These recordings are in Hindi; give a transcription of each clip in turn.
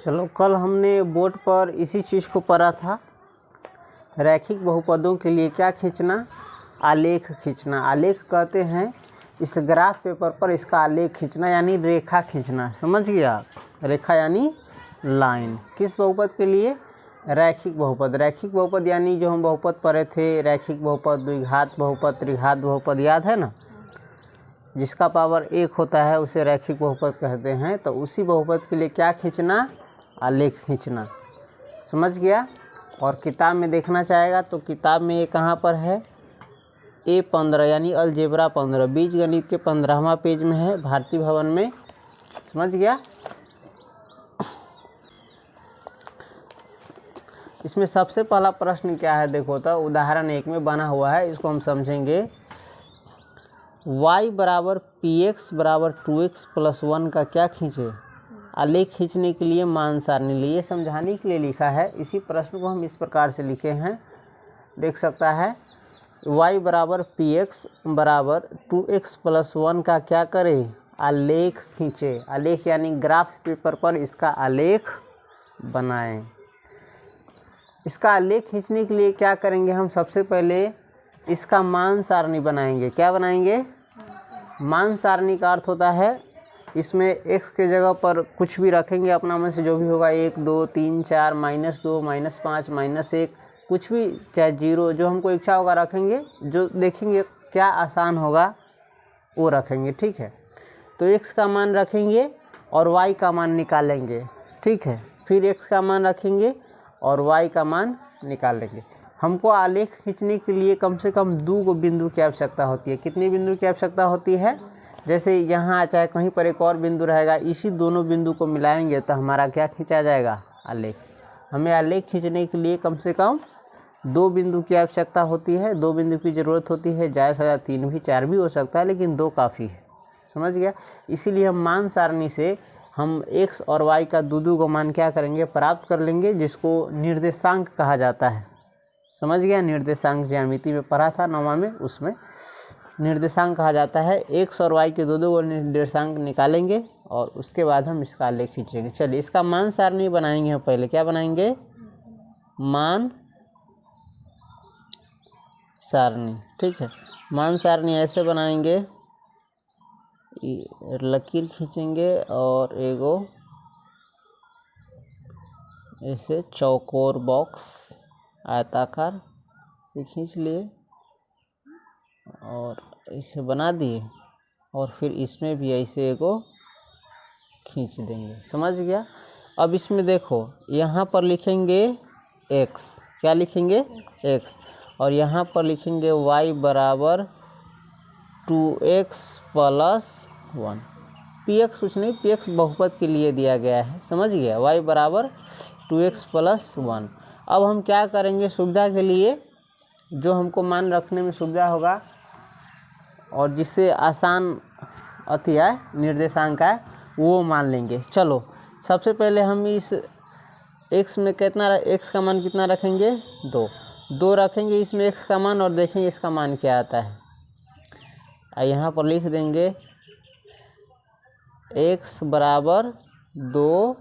चलो, कल हमने बोर्ड पर इसी चीज़ को पढ़ा था। रैखिक बहुपदों के लिए क्या खींचना? आलेख खींचना। आलेख कहते हैं इस ग्राफ पेपर पर इसका आलेख खींचना यानी रेखा खींचना। समझ गया? रेखा यानी लाइन। किस बहुपद के लिए? रैखिक बहुपद। रैखिक बहुपद यानी जो हम बहुपद पढ़े थे, रैखिक बहुपद, द्विघात बहुपद, त्रिघात बहुपद, याद है ना? जिसका पावर 1 होता है उसे रैखिक बहुपद कहते हैं। तो उसी बहुपद के लिए क्या खींचना? आलेख खींचना। समझ गया? और किताब में देखना चाहेगा तो किताब में ये कहाँ पर है? A15 यानी अलजेब्रा 15, बीज गणित के 15वां पेज में है, भारती भवन में। समझ गया? इसमें सबसे पहला प्रश्न क्या है देखो तो, उदाहरण 1 में बना हुआ है, इसको हम समझेंगे। y बराबर px बराबर 2x + 1 का क्या खींचे? आलेख खींचने के लिए मान सारणी लिए समझाने के लिए लिखा है। इसी प्रश्न को हम इस प्रकार से लिखे हैं, देख सकता है। y बराबर px बराबर 2x + 1 का क्या करे? आलेख खींचे। आलेख यानी ग्राफ पेपर पर इसका आलेख बनाएं। इसका आलेख खींचने के लिए क्या करेंगे हम? सबसे पहले इसका मान सारणी बनाएंगे। क्या बनाएंगे? मान सारणी का अर्थ होता है इसमें x के जगह पर कुछ भी रखेंगे अपना मन से, जो भी होगा 1 2 3 4 -2 -5 -1 कुछ भी, चाहे 0, जो हमको इच्छा होगा रखेंगे। जो देखेंगे क्या आसान होगा वो रखेंगे। ठीक है? तो x का मान रखेंगे और y का मान निकालेंगे। ठीक है? फिर x का मान रखेंगे और y का मान निकालेंगे। हमको आलेख खींचने के लिए कम से कम 2 बिंदु की आवश्यकता होती है। कितने बिंदु की आवश्यकता होती है? जैसे यहाँ चाहे कहीं पर एक और बिंदु रहेगा, इसी दोनों बिंदु को मिलाएंगे तो हमारा क्या खींचा जाएगा? आलेख। हमें आलेख खींचने के लिए कम से कम 2 बिंदु की आवश्यकता होती है। 2 बिंदु की ज़रूरत होती है। ज़्यादा से ज़्यादा 3 भी, 4 भी हो सकता है, लेकिन 2 काफ़ी है। समझ गया? इसीलिए हम मान सारणी से हम x और y का 2 को मान क्या करेंगे? प्राप्त कर लेंगे, जिसको निर्देशांक कहा जाता है। समझ गया? निर्देशांक ज्यामिति में पढ़ा था 9वां में, उसमें निर्देशांक कहा जाता है। x और y के 2 को निर्देशांक निकालेंगे और उसके बाद हम इसका आलेख खींचेंगे। चलिए, इसका मान सारणी बनाएंगे हम। पहले क्या बनाएंगे? मान सारणी। ठीक है? मान सारणी ऐसे बनाएंगे, लकीर खींचेंगे और एगो ऐसे चौकोर बॉक्स आयताकार से खींच लिए और इसे बना दिए, और फिर इसमें भी ऐसे एगो खींच देंगे। समझ गया? अब इसमें देखो, यहाँ पर लिखेंगे x। क्या लिखेंगे? x। और यहाँ पर लिखेंगे y बराबर 2x + 1। px कुछ नहीं, px बहुपद के लिए दिया गया है। समझ गया? y बराबर 2x + 1। अब हम क्या करेंगे? सुविधा के लिए जो हमको मान रखने में सुविधा होगा और जिससे आसान अति है, निर्देशांक है, वो मान लेंगे। चलो, सबसे पहले हम इस x में कितना, x का मान कितना रखेंगे? 2 रखेंगे इसमें x का मान, और देखेंगे इसका मान क्या आता है। यहाँ पर लिख देंगे x बराबर 2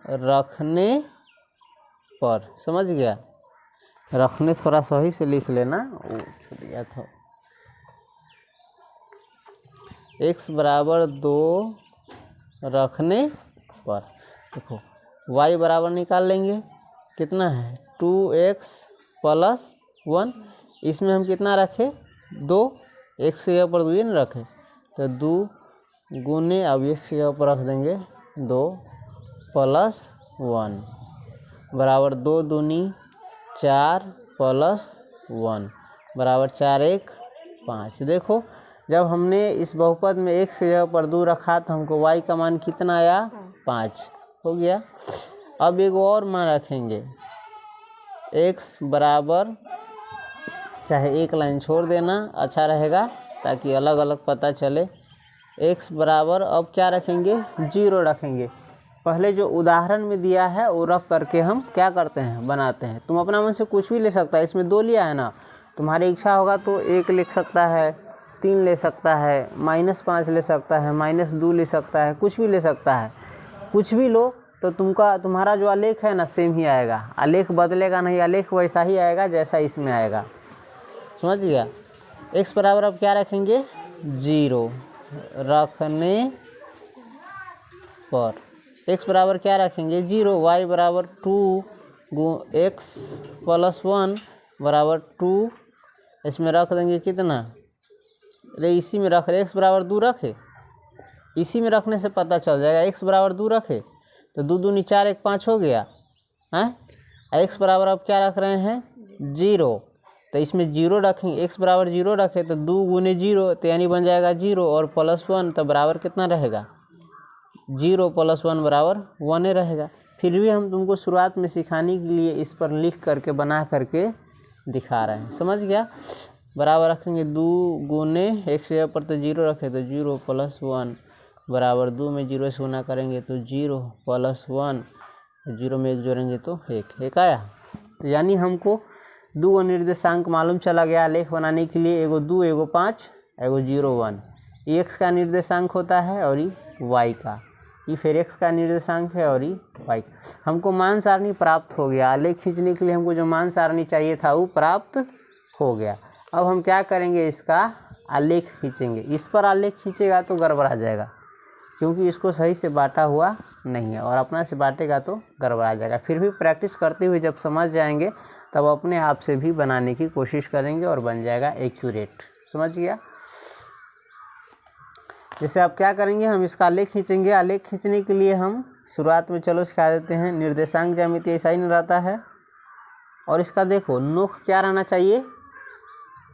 रखने पर। समझ गया? रखने थोड़ा सही से लिख लेना, वो छूट गया था। x बराबर 2 रखने पर। देखो, y बराबर निकाल लेंगे, कितना है? 2x + 1। इसमें हम कितना रखें? 2। x की जगह पर 2 न रखें, तो 2 गुने, अब x की जगह पर रख देंगे 2 + 1 बराबर 2 दूनी 4 + 1 बराबर 4 1 5। देखो, जब हमने इस बहुपद में x की जगह पर 2 रखा तो हमको y का मान कितना आया? 5 हो गया। अब एक और मान रखेंगे, x बराबर, चाहे एक लाइन छोड़ देना अच्छा रहेगा ताकि अलग अलग पता चले। x बराबर, अब क्या रखेंगे? 0 रखेंगे। पहले जो उदाहरण में दिया है वो रख करके हम क्या करते हैं? बनाते हैं। तुम अपना मन से कुछ भी ले सकता है। इसमें 2 लिया है ना, तुम्हारी इच्छा होगा तो 1 लिख सकता है, 3 ले सकता है, -5 ले सकता है, -2 ले सकता है, कुछ भी ले सकता है। कुछ भी लो, तो तुम्हारा जो आलेख है ना सेम ही आएगा, आलेख बदलेगा नहीं, आलेख वैसा ही आएगा जैसा इसमें आएगा। समझ गया। x बराबर अब क्या रखेंगे 0 रखने पर, x बराबर क्या रखेंगे 0, y बराबर 2 x प्लस 1 बराबर 2, इसमें रख देंगे कितना, अरे इसी में रख रहे, x बराबर 2 रखे, इसी में रखने से पता चल जाएगा। x बराबर 2 रखे तो 2 दूनी 4 1 5 हो गया है। x बराबर अब क्या रख रहे हैं 0, तो इसमें 0 रखेंगे, x बराबर 0 रखे तो 2 गुने 0 तो यानी बन जाएगा 0 और प्लस 1 तो बराबर कितना रहेगा 0 प्लस 1 बराबर 1 रहेगा। फिर भी हम तुमको शुरुआत में सिखाने के लिए इस पर लिख करके बना करके दिखा रहे हैं। समझ गया। बराबर रखेंगे 2 गुने x जगह पर तो 0 रखे तो 0 प्लस 1 बराबर 2 में 0 से गुना करेंगे तो 0 प्लस 1, 0 में 1 जोड़ेंगे तो 1 आया। तो यानी हमको 2 निर्देशांक मालूम चला गया आलेख बनाने के लिए, एगो 2 एगो 5 एगो 0 1, ये x का निर्देशांक होता है और ये y का, ये फिर x का निर्देशांक है और ये y। हमको मान सारणी प्राप्त हो गया, आलेख खींचने के लिए हमको जो मान सारणी चाहिए था वो प्राप्त हो गया। अब हम क्या करेंगे, इसका आलेख खींचेंगे। इस पर आलेख खींचेगा तो गड़बड़ा जाएगा क्योंकि इसको सही से बांटा हुआ नहीं है, और अपना से बांटेगा तो गड़बड़ा जाएगा। फिर भी प्रैक्टिस करते हुए जब समझ जाएंगे तब अपने आप से भी बनाने की कोशिश करेंगे और बन जाएगा एक्यूरेट। समझ गया। जैसे आप क्या करेंगे, हम इसका आलेख खींचेंगे। आलेख खींचने के लिए हम शुरुआत में चलो सिखा देते हैं, निर्देशांक ज्यामिति ऐसा ही नहीं रहता है। और इसका देखो नोक क्या रहना चाहिए,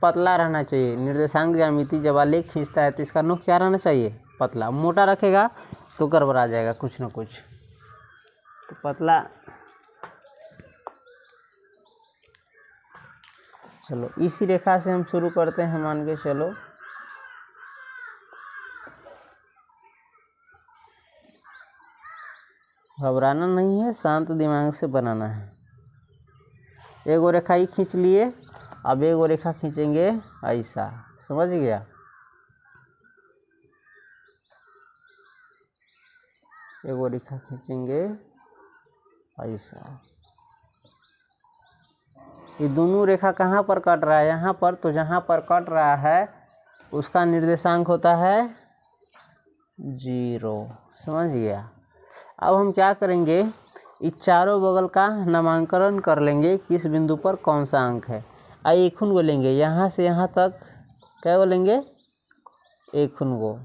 पतला रहना चाहिए। निर्देशांक ज्यामिति जब आलेख खींचता है तो इसका नोक क्या रहना चाहिए, पतला। मोटा रखेगा तो गड़बड़ा जाएगा कुछ ना कुछ, तो पतला। चलो इसी रेखा से हम शुरू करते हैं, मान के चलो घबराना नहीं है, शांत दिमाग से बनाना है। एगो रेखा ही खींच लिए, अब एगो रेखा खींचेंगे ऐसा। समझ गया। एगो रेखा खींचेंगे ऐसा। ये दोनों रेखा कहाँ पर कट रहा है, यहाँ पर। तो जहाँ पर कट रहा है उसका निर्देशांक होता है 0। समझ गया। अब हम क्या करेंगे, इस चारों बगल का नामांकन कर लेंगे, किस बिंदु पर कौन सा अंक है। एक खून बोलेंगे, यहाँ से यहाँ तक क्या बोलेंगे, एक खून गो।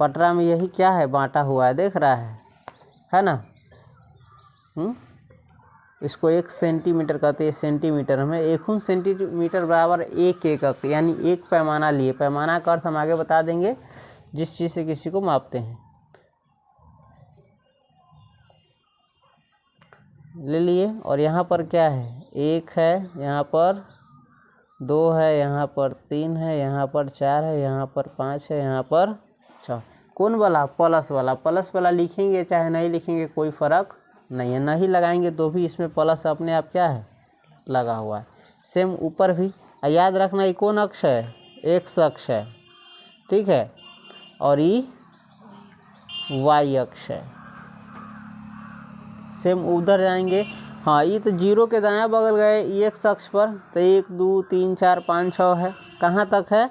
पटरा में यही क्या है, बांटा हुआ है, देख रहा है ना। इसको 1 सेंटीमीटर कहते हैं, सेंटीमीटर में 1 सेंटीमीटर बराबर 1 एकक, यानी एक पैमाना लिए। पैमाना का अर्थ हम आगे बता देंगे, जिस चीज़ से किसी को मापते हैं। ले लिए। और यहाँ पर क्या है, 1 है, यहाँ पर 2 है, यहाँ पर 3 है, यहाँ पर 4 है, यहाँ पर 5 है, यहाँ पर 6। कौन वाला, प्लस वाला। प्लस वाला लिखेंगे चाहे नहीं लिखेंगे कोई फ़र्क नहीं है, नहीं लगाएंगे तो भी इसमें प्लस अपने आप क्या है, लगा हुआ है। सेम ऊपर भी याद रखना, ये कौन अक्ष है, एक्स अक्ष है, ठीक है, और ये वाई अक्ष है। सेम उधर जाएंगे, हाँ ये तो 0 के दायां बगल गए, ये एक्स अक्ष पर, तो 1 2 3 4 5 6 है। कहाँ तक है,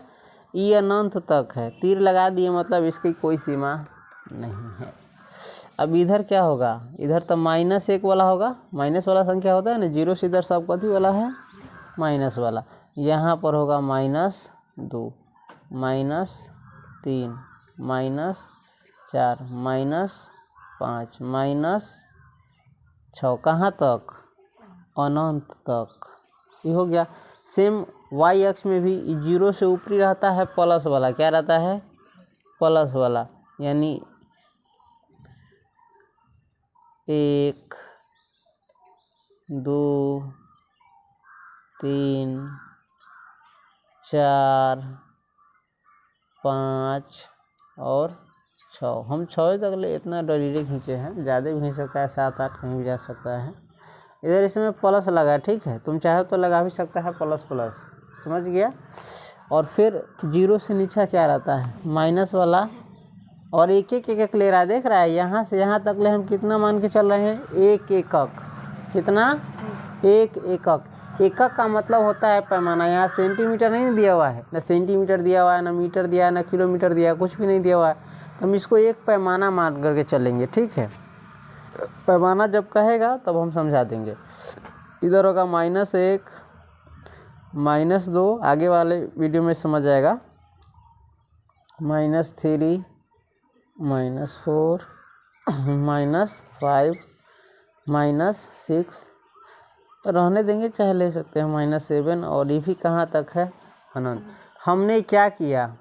ये अनंत तक है। तीर लगा दिए मतलब इसकी कोई सीमा नहीं है। अब इधर क्या होगा, इधर तो -1 वाला होगा, माइनस वाला संख्या होता है ना, 0 से इधर सब कथी वाला है, माइनस वाला। यहाँ पर होगा -2 -3 -4 -5 -6, कहाँ तक, अनंत तक। ये हो गया। सेम वाई अक्ष में भी 0 से ऊपरी रहता है प्लस वाला, क्या रहता है, प्लस वाला, यानी 1 2 3 4 5 और 6। हम 6 तक ले इतना डरीरे खींचे हैं, ज़्यादा भी खींच सकता है, 7 8 कहीं भी जा सकता है। इधर इसमें प्लस लगा है, ठीक है, तुम चाहे तो लगा भी सकता है प्लस प्लस। समझ गया। और फिर 0 से नीचे क्या रहता है, माइनस वाला और एक एक एकक ले रहा है, देख रहा है, यहाँ से यहाँ तक ले हम कितना मान के चल रहे हैं, एक एकक। कितना? एक एकक। एकक का मतलब होता है पैमाना। यहाँ सेंटीमीटर नहीं दिया हुआ है, ना सेंटीमीटर दिया हुआ है, ना मीटर दिया है, ना किलोमीटर दिया है, कुछ भी नहीं दिया हुआ है। तो हम इसको एक पैमाना मान करके चलेंगे, ठीक है। पैमाना जब कहेगा तब हम समझा देंगे। इधर होगा -1, -2, आगे वाले वीडियो में समझ आएगा, -3, -4, -5, -6, रहने देंगे चाहे ले सकते हैं, -7, और ये भी कहाँ तक है, अनंत। हमने क्या किया,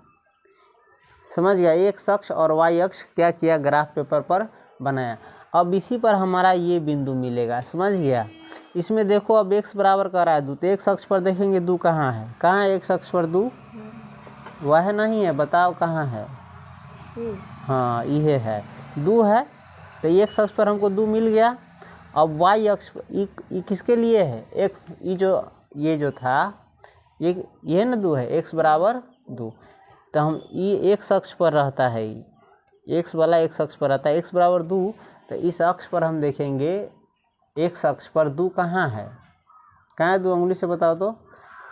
समझ गया, x अक्ष और y अक्ष क्या किया, ग्राफ पेपर पर बनाया। अब इसी पर हमारा ये बिंदु मिलेगा, समझ गया। इसमें देखो अब x बराबर कर रहा है 2, तो x अक्ष पर देखेंगे 2 कहाँ है, कहाँ है x अक्ष पर 2, वह नहीं है, बताओ कहाँ है, हाँ ये है 2 है। तो x अक्ष पर हमको 2 मिल गया। अब y अक्ष ये किसके लिए है, x, ये जो था ये ना 2 है, x बराबर 2। तो हम ये x अक्ष पर रहता है, x वाला x अक्ष पर रहता है, x बराबर 2। तो इस अक्ष पर हम देखेंगे x अक्ष पर 2 कहाँ है, कहाँ है 2, उंगली से बताओ तो,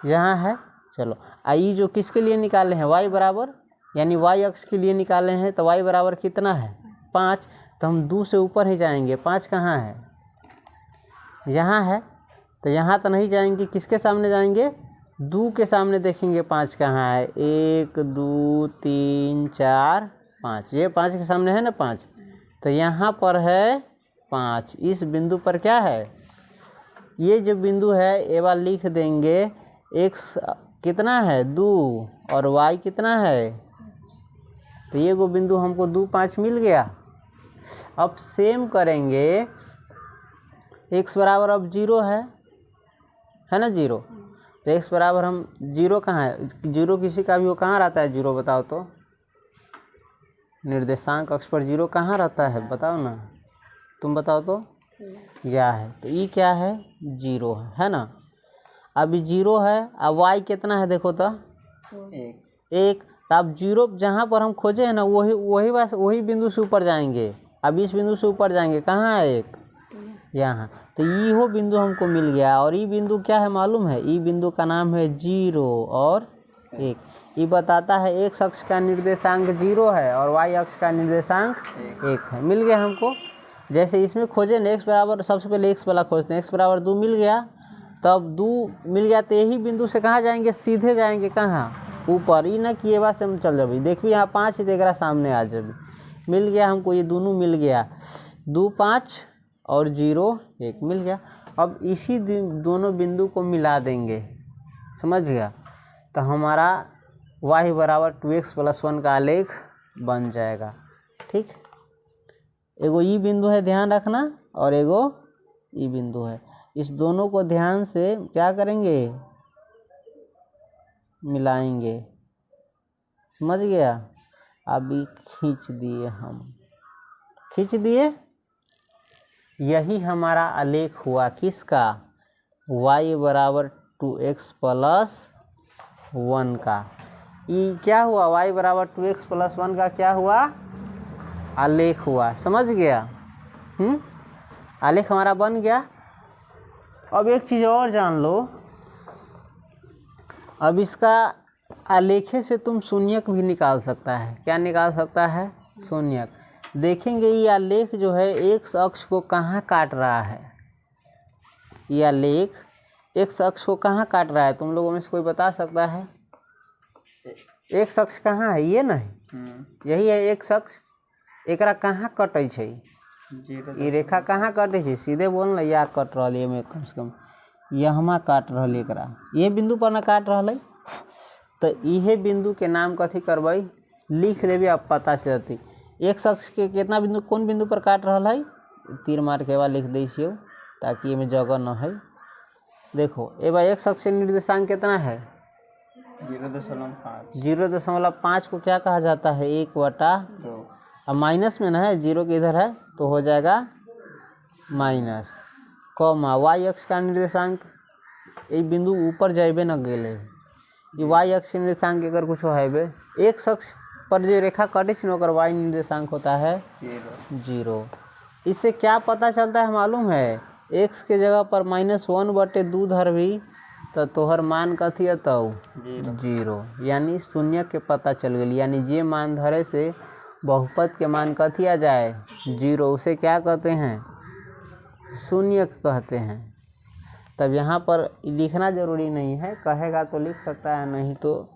यहाँ है। चलो ये जो किसके लिए निकाले हैं, y बराबर, यानी y अक्ष के लिए निकाले हैं, तो y बराबर कितना है, 5। तो हम 2 से ऊपर ही जाएंगे, 5 कहाँ है, यहाँ है। तो यहाँ तो नहीं जाएंगे, किसके सामने जाएंगे, 2 के सामने देखेंगे 5 कहाँ है, 1 2 3 4 5, ये 5 के सामने है ना 5। तो यहाँ पर है 5, इस बिंदु पर क्या है, ये जो बिंदु है ये बार लिख देंगे, x कितना है 2 और y कितना है, तो ये वो बिंदु हमको 2 5 मिल गया। अब सेम करेंगे, x बराबर अब 0 है ना 0। तो x बराबर हम 0 कहाँ है, 0 किसी का भी वो कहाँ रहता है 0, बताओ तो, निर्देशांक अक्ष पर 0 कहाँ रहता है, बताओ ना, तुम बताओ तो, यह है। तो ये क्या है, 0 है ना। अभी 0 है, अब y कितना है देखो तो, 1। तो अब 0 जहाँ पर हम खोजे हैं ना, वही बिंदु से ऊपर जाएंगे। अब इस बिंदु से ऊपर जाएंगे, कहाँ है 1, यहाँ। तो ये हो बिंदु हमको मिल गया। और ये बिंदु क्या है मालूम है, ये बिंदु का नाम है 0 और 1। ये बताता है x अक्ष का निर्देशांक 0 है और y अक्ष का निर्देशांक 1 है। मिल गया हमको। जैसे इसमें खोजे ना, x बराबर, सबसे पहले x वाला खोजते हैं, x बराबर 2 मिल गया। तब 2 मिल गया तो यही बिंदु से कहाँ जाएंगे, सीधे जाएंगे, कहाँ, ऊपर। ये ना कि ये बात से हम चल जाओ, देख भी यहाँ 5 ही देख रहा सामने, आ जब मिल गया हमको, ये दोनों मिल गया, 2 5 और 0 1 मिल गया। अब इसी दोनों बिंदु को मिला देंगे, समझ गया। तो हमारा y बराबर 2x + 1 का आलेख बन जाएगा, ठीक। एगो ई बिंदु है, ध्यान रखना, और एगो ई बिंदु है। इस दोनों को ध्यान से क्या करेंगे, मिलाएंगे, समझ गया। अभी खींच दिए, हम खींच दिए, यही हमारा आलेख हुआ, किसका, y बराबर 2x + 1 का। ये क्या हुआ, y बराबर 2x + 1 का क्या हुआ, आलेख हुआ, समझ गया। आलेख हमारा बन गया। अब एक चीज़ और जान लो, अब इसका आलेखे से तुम शून्यक भी निकाल सकता है। क्या निकाल सकता है, शून्यक। देखेंगे ये आलेख जो है x अक्ष को कहाँ काट रहा है, ये आलेख x अक्ष को कहाँ काट रहा है, तुम लोगों में से कोई बता सकता है। x अक्ष कहाँ है, ये नहीं, यही है x अक्ष। एकरा कहाँ कटे छै, ये रेखा कहाँ कटे छै, सीधे बोल ना, या कट रहा है में, कम से कम यहाँ काट रहा है, एकरा ये बिंदु पर ना काट रहा है। तो इहे बिंदु के नाम कथी करबै, लिख लेबे, अब पता चलती x अक्ष के कितना बिंदु, कौन बिंदु पर काट रहा है, तीर मार के बाद लिख दै छियै ताकि एमे जगह न है। देखो ए बार x अक्ष निर्देशांक कितना है, 0.5। 0.5 को क्या कहा जाता है, 1/2। अब माइनस में ना है, 0 के इधर है तो हो जाएगा माइनस, कॉमा y अक्ष का निर्देशांक, ये बिंदु ऊपर जाइबे न गेले, ये y अक्ष निर्देशांक अगर कुछ है, x अक्ष पर जो रेखा कटी चिन्ह होकर y निर्देशांक होता है 0। इससे क्या पता चलता है मालूम है, x के जगह पर -1/2 धरबी तो तोहर मान कथी है तब 0, यानी शून्य के पता चल गई। यानी जे मान धरे से बहुपद के मान कथी आ जाए 0, उसे क्या कहते हैं, शून्य कहते हैं। तब यहाँ पर लिखना जरूरी नहीं है, कहेगा तो लिख सकता है, नहीं तो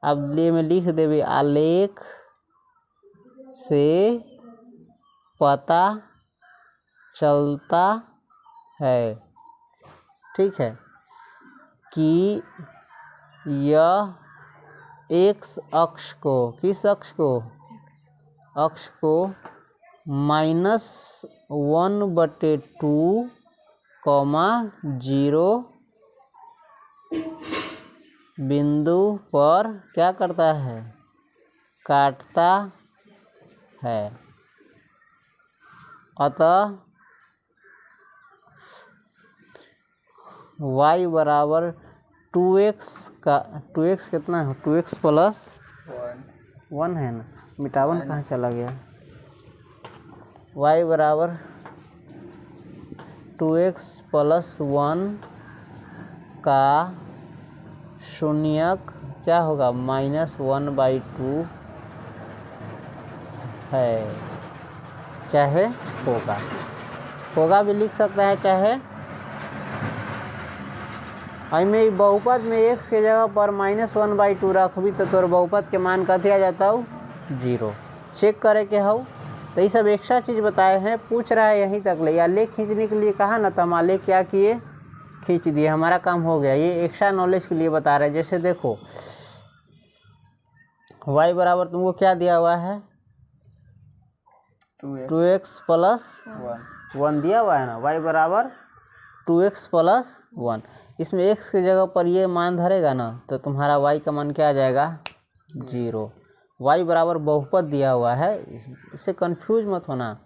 अब ये में लिख देवे आलेख से पता चलता है, ठीक है, कि यह x अक्ष को, किस अक्ष को, अक्ष को -1/2, 0 बिंदु पर क्या करता है, काटता है। अतः y बराबर 2x का 2x कितना है, 2x प्लस 1 है ना, मिटावन कहाँ चला गया, y बराबर 2x प्लस 1 का शून्यक क्या होगा -1/2 है, चाहे होगा भी लिख सकता है, चाहे में बहुपद में x के जगह पर -1/2 रखबी तो तोर बहुपद के मान कथी आ जाता हो 0। चेक करे के हो तो ये सब एक्स्ट्रा चीज़ बताए हैं, पूछ रहा है यहीं तक ले, आलेख खींचने के लिए कहा ना, तो हम आलेख क्या किए, खींच दिए, हमारा काम हो गया। ये एक्स्ट्रा नॉलेज के लिए बता रहे हैं। जैसे देखो y बराबर तुमको क्या दिया हुआ है 2x प्लस 1 दिया हुआ है ना, y बराबर 2x प्लस 1। इसमें x की जगह पर ये मान धरेगा ना तो तुम्हारा y का मान क्या आ जाएगा 0। y बराबर बहुपद दिया हुआ है, इससे कंफ्यूज मत होना।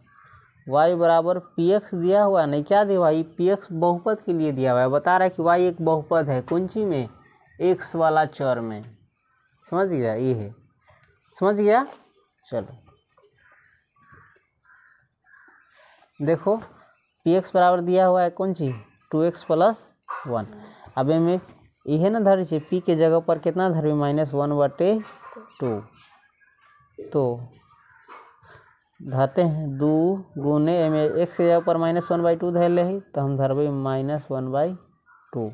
y बराबर px दिया हुआ है, नहीं क्या दिया हुआ है, px बहुपद के लिए दिया हुआ है, बता रहा है कि y एक बहुपद है, कौन सी में, x वाला चर में, समझ गया, ये है, समझ गया। चलो देखो px बराबर दिया हुआ है कौन सी 2x प्लस 1। अब में यह ना धर छे p के जगह पर कितना धरबी -1/2, तो धरते हैं 2 गुने में x के जगह पर -1/2 धर ले ही, तो हम धरबे -1/2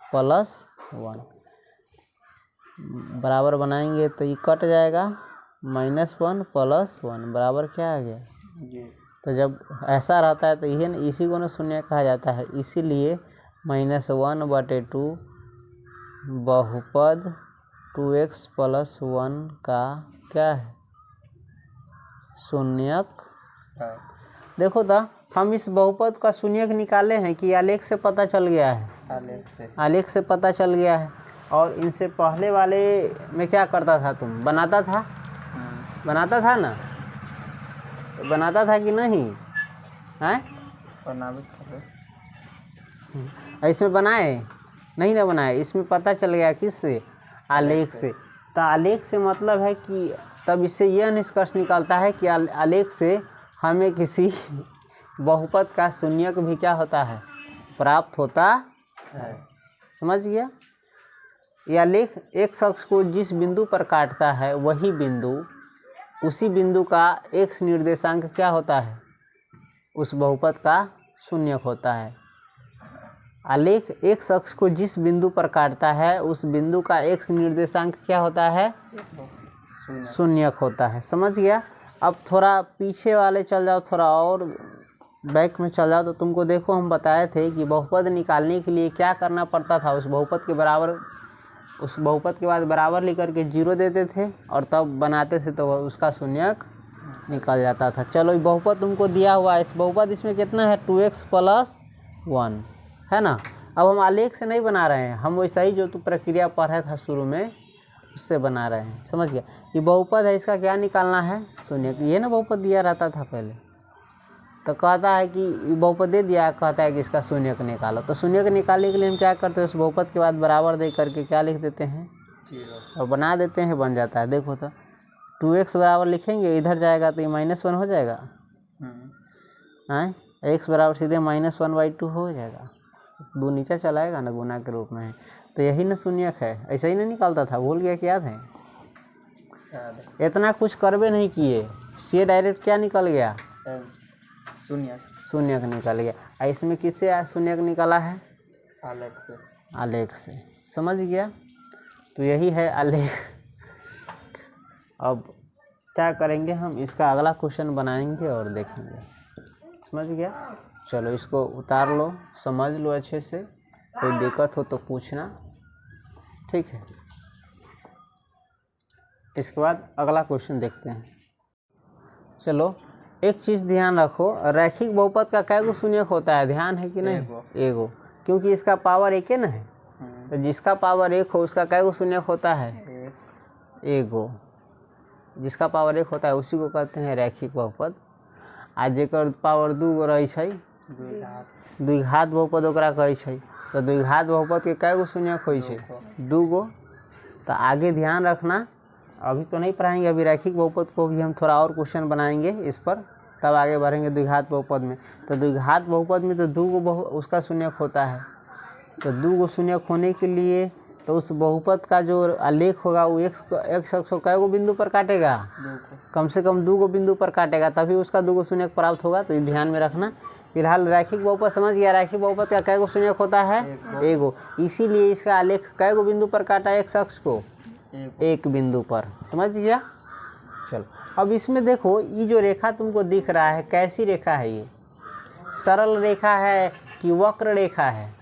प्लस 1 बराबर बनाएंगे तो ये कट जाएगा, -1 प्लस 1 बराबर क्या आ गया। तो जब ऐसा रहता है तो यही इसी को ना शून्य कहा जाता है, इसीलिए -1/2 बहुपद 2x प्लस 1 का क्या है, शून्यक। देखो तो हम इस बहुपद का शून्यक निकाले हैं कि आलेख से पता चल गया है, आलेख से पता चल गया है। और इनसे पहले वाले में क्या करता था तुम, बनाता था, बनाता था ना, बनाता था कि नहीं, हैं इसमें बनाए नहीं ना बनाए, इसमें पता चल गया किससे, आलेख से। तो आलेख से मतलब है कि तब इससे यह निष्कर्ष निकलता है कि आलेख से हमें किसी बहुपद का शून्यक भी क्या होता है, प्राप्त होता है, समझ गया। यह आलेख एक शख्स को जिस बिंदु पर काटता है वही बिंदु, उसी बिंदु का x निर्देशांक क्या होता है, उस बहुपद का शून्यक होता है। आलेख एक शख्स को जिस बिंदु पर काटता है उस बिंदु का x निर्देशांक क्या होता है, शून्यक होता है, समझ गया। अब थोड़ा पीछे वाले चल जाओ, थोड़ा और बैक में चल जाओ, तो तुमको देखो हम बताए थे कि बहुपद निकालने के लिए क्या करना पड़ता था, उस बहुपद के बराबर, उस बहुपद के बाद बराबर लेकर के 0 देते थे और तब बनाते थे तो उसका शून्यक निकल जाता था। चलो बहुपद तुमको दिया हुआ है, इस बहुपद इसमें कितना है 2x प्लस 1 है ना। अब हम आलेख से नहीं बना रहे हैं, हम वैसा ही जो तू प्रक्रिया पढ़ा था शुरू में उससे बना रहे हैं, समझ गया। ये बहुपद है, इसका क्या निकालना है, शून्यक। ये ना बहुपद दिया रहता था पहले, तो कहता है कि बहुपद दे दिया, कहता है कि इसका शून्यक निकालो। तो शून्यक निकालने के लिए हम क्या करते हैं, उस बहुपद के बाद बराबर दे करके क्या लिख देते हैं, 0 और बना देते हैं, बन जाता है। देखो तो 2x बराबर लिखेंगे, इधर जाएगा तो ये -1 हो जाएगा। हाँ, x बराबर सीधे -1/2 हो जाएगा। 2 नीचे चलाएगा ना, गुना के रूप में है, तो यही ना शून्यक है। ऐसा ही ना निकालता था, भूल गया कि याद है? इतना कुछ करबे नहीं किए, से डायरेक्ट क्या निकल गया? शून्यक निकल गया। इसमें किससे शून्यक निकला है? आलेख से। समझ गया? तो यही है आलेख। अब क्या करेंगे हम, इसका अगला क्वेश्चन बनाएंगे और देखेंगे। समझ गया? चलो इसको उतार लो, समझ लो अच्छे से, कोई दिक्कत हो तो पूछना, ठीक है? इसके बाद अगला क्वेश्चन देखते हैं। चलो एक चीज़ ध्यान रखो, रैखिक बहुपद का कै गो शून्यक होता है, ध्यान है कि नहीं? एगो, क्योंकि इसका पावर एक है ना है, तो जिसका पावर 1 हो उसका कै गो शून्यक होता है? एगो। जिसका पावर 1 होता है उसी को कहते हैं रैखिक बहुपद। आ जेकर पावर 2 गो रही है, द्विघात बहुपद ओकरा कहै छै। तो द्विघात बहुपद के कै गो शून्यक होइ छै? 2 गो। तो आगे ध्यान रखना, अभी तो नहीं पढ़ाएंगे, अभी रैखिक बहुपद को भी हम थोड़ा और क्वेश्चन बनाएंगे इस पर, तब आगे बढ़ेंगे द्विघात बहुपद में। तो द्विघात बहुपद में तो 2 गो उसका शून्यक होता है। तो 2 गो शून्यक होने के लिए तो उस बहुपद का जो आलेख होगा वो एक अक्ष को कै गो बिंदु पर काटेगा? कम से कम 2 गो बिंदु पर काटेगा, तभी उसका 2 गो शून्यक प्राप्त होगा। तो ये ध्यान में रखना। फिलहाल रैखिक बहुपद समझ गया, रैखिक बहुपद का कै गो शून्यक होता है? एगो। इसीलिए इसका आलेख कै गो बिंदु पर काटा? एक अक्ष को एक बिंदु पर। समझ गया? चलो अब इसमें देखो, ये जो रेखा तुमको दिख रहा है कैसी रेखा है? ये सरल रेखा है कि वक्र रेखा है?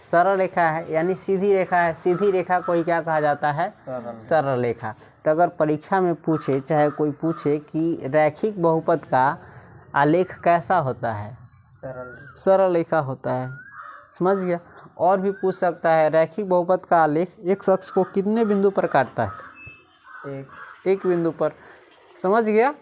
सरल रेखा है, यानी सीधी रेखा है। सीधी रेखा को ही क्या कहा जाता है? सरल रेखा। तो अगर परीक्षा में पूछे, चाहे कोई पूछे कि रैखिक बहुपद का आलेख कैसा होता है? सरल रेखा होता है। समझ गया? और भी पूछ सकता है, रैखिक बहुपद का आलेख एक अक्ष को कितने बिंदु पर काटता है? एक बिंदु पर। समझ गया?